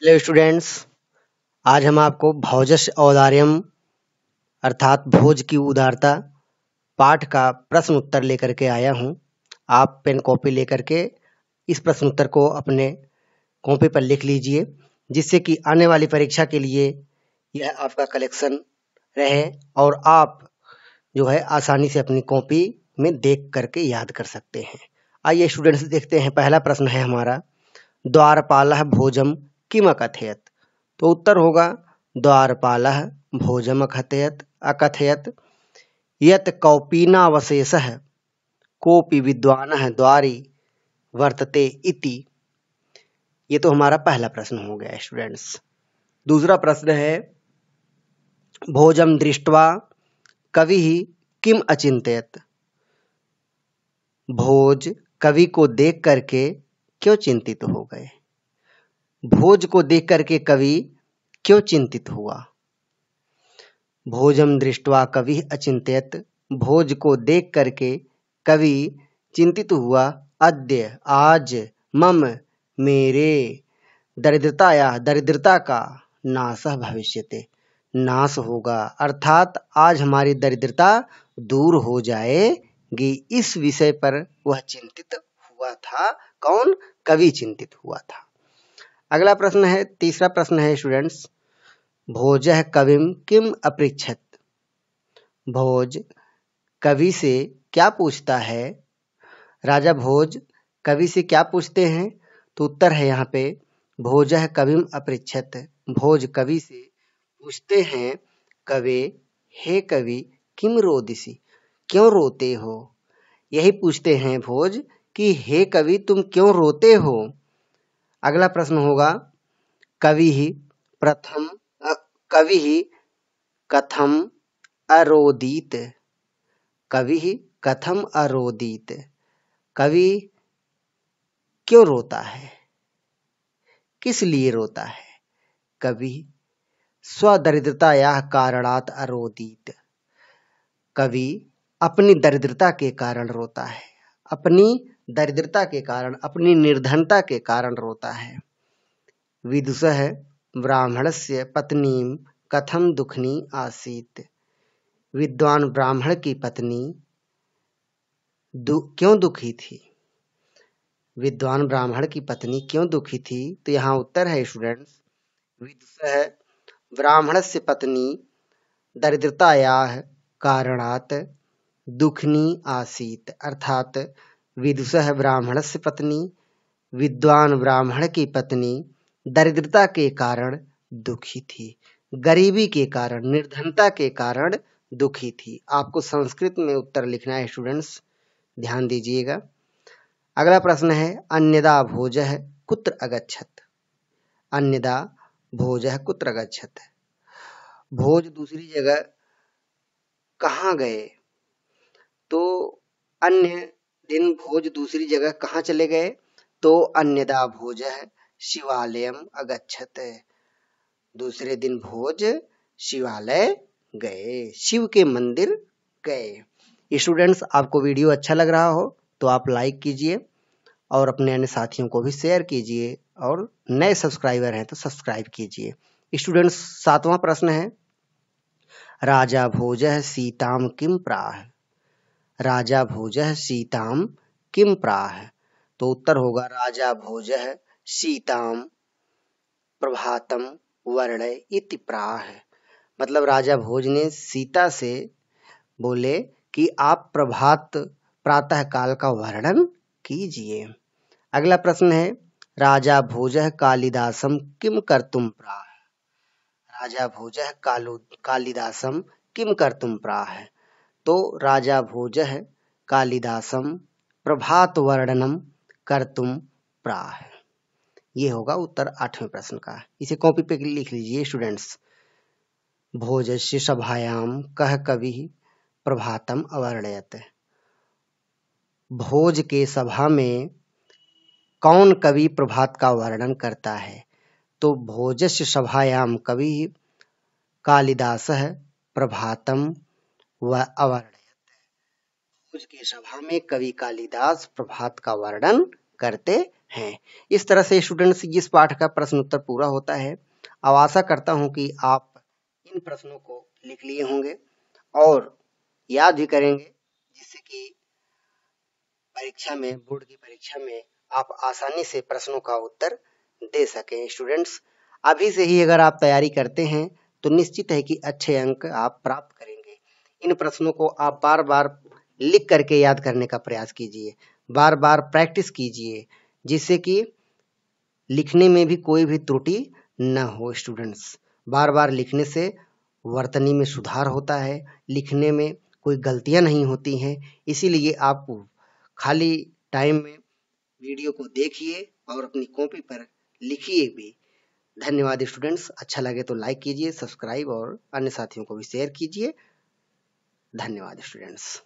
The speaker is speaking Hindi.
Hello students. आज हम आपको भोजस्य औदार्यम अर्थात भोज की उदारता पाठ का प्रश्न उत्तर लेकर के आया हूं। आप पेन कॉपी लेकर के इस प्रश्न उत्तर को अपने कॉपी पर लिख लीजिए, जिससे कि आने वाली परीक्षा के लिए यह आपका कलेक्शन रहे और आप जो है आसानी से अपनी कॉपी में देख करके याद कर सकते हैं। आइए स्टूडेंट्स देखते हैं। पहला प्रश्न है हमारा, द्वारपालः भोजम किम अकथयत। तो उत्तर होगा द्वारपालः भोजम अकथयत यत् कौपीनावशेषः कोऽपि विद्वानः द्वारि वर्तते इति। ये तो हमारा पहला प्रश्न हो गया स्टूडेंट्स। दूसरा प्रश्न है, भोजम दृष्ट्वा कविः किम अचिंतयत। भोज कवि को देख करके क्यों चिंतित हो गए। भोज को देख करके कवि क्यों चिंतित हुआ। भोजम दृष्ट्वा कवि अचिंत्यत, भोज को देख करके कवि चिंतित हुआ। अद्य आज, मम मेरे, दरिद्रता का नाशः भविष्यते, नाश होगा, अर्थात आज हमारी दरिद्रता दूर हो जाएगी। इस विषय पर वह चिंतित हुआ था। कौन? कवि चिंतित हुआ था। अगला प्रश्न है, तीसरा प्रश्न है स्टूडेंट्स, भोजः कविम किम अपृच्छत। भोज कवि से क्या पूछता है। राजा भोज कवि से क्या पूछते हैं। तो उत्तर है यहाँ पे, भोजः कविम अपृच्छत। भोज कवि से पूछते हैं, कवे हे कवि किम रोदिसी, क्यों रोते हो। यही पूछते हैं भोज कि हे कवि तुम क्यों रोते हो। अगला प्रश्न होगा, कवि कथम अरोदीत। कवि कथम अरोदीत, कवि क्यों रोता है, किस लिए रोता है। कवि स्वदरिद्रतायाः कारणात् अरोदीत, कवि अपनी दरिद्रता के कारण रोता है। अपनी दरिद्रता के कारण, अपनी निर्धनता के कारण रोता है। विदुषः ब्राह्मणस्य पत्नीं कथम दुखनी आसीत। विद्वान ब्राह्मण की पत्नी क्यों दुखी थी। विद्वान ब्राह्मण की पत्नी क्यों दुखी थी। तो यहाँ उत्तर है स्टूडेंट्स, विदुषः ब्राह्मणस्य पत्नी दरिद्रतायाः कारणात् दुखनी आसीत, अर्थात विदुषः ब्राह्मणस्य पत्नी, विद्वान ब्राह्मण की पत्नी दरिद्रता के कारण दुखी थी, गरीबी के कारण, निर्धनता के कारण दुखी थी। आपको संस्कृत में उत्तर लिखना है स्टूडेंट्स, ध्यान दीजिएगा। अगला प्रश्न है, अन्यदा भोजः कुत्र अगच्छत। अन्यदा भोजः कुत्र अगच्छत, भोज दूसरी जगह कहाँ गए। तो अन्य दिन भोज दूसरी जगह कहाँ चले गए। तो अन्यदा भोजः शिवालयम अगच्छत, दूसरे दिन भोज शिवालय गए, शिव के मंदिर गए। स्टूडेंट्स, आपको वीडियो अच्छा लग रहा हो तो आप लाइक कीजिए और अपने अन्य साथियों को भी शेयर कीजिए, और नए सब्सक्राइबर हैं तो सब्सक्राइब कीजिए। स्टूडेंट्स, सातवां प्रश्न है, राजा भोजः सीताम किम प्राह। राजा भोजः सीताम किम प्राह। तो उत्तर होगा, राजा भोजः सीताम प्रभातम वर्णय इति प्राह। मतलब राजा भोज ने सीता से बोले कि आप प्रातः काल का वर्णन कीजिए। अगला प्रश्न है, राजा भोजः कालिदासम किम कर्तुम प्राह। राजा भोजः कालिदासम किम कर्तुम प्राह। तो राजा भोजः कालिदासम प्रभात वर्णनम कर्तुम प्राह। ये होगा उत्तर आठवें प्रश्न का। इसे कॉपी पे लिख लीजिए स्टूडेंट्स। भोजस्य सभायाम कः कविः प्रभातम अवर्णयत। भोज के सभा में कौन कवि प्रभात का वर्णन करता है। तो भोजस्य सभायाम कवि कालिदासः प्रभातम व अवर्णयत। भोज की सभा में कवि कालिदास प्रभात का वर्णन करते हैं। इस तरह से स्टूडेंट्स इस पाठ का प्रश्न उत्तर पूरा होता है। अब आशा करता हूं कि आप इन प्रश्नों को लिख लिए होंगे और याद भी करेंगे, जिससे कि परीक्षा में, बोर्ड की परीक्षा में आप आसानी से प्रश्नों का उत्तर दे सकें। स्टूडेंट्स, अभी से ही अगर आप तैयारी करते हैं तो निश्चित है कि अच्छे अंक आप प्राप्त करेंगे। इन प्रश्नों को आप बार बार लिख करके याद करने का प्रयास कीजिए, बार बार प्रैक्टिस कीजिए, जिससे कि लिखने में भी कोई भी त्रुटि न हो। स्टूडेंट्स, बार बार लिखने से वर्तनी में सुधार होता है, लिखने में कोई गलतियां नहीं होती हैं। इसीलिए आप खाली टाइम में वीडियो को देखिए और अपनी कॉपी पर लिखिए भी। धन्यवाद स्टूडेंट्स। अच्छा लगे तो लाइक कीजिए, सब्सक्राइब और अन्य साथियों को भी शेयर कीजिए। धन्यवाद स्टूडेंट्स।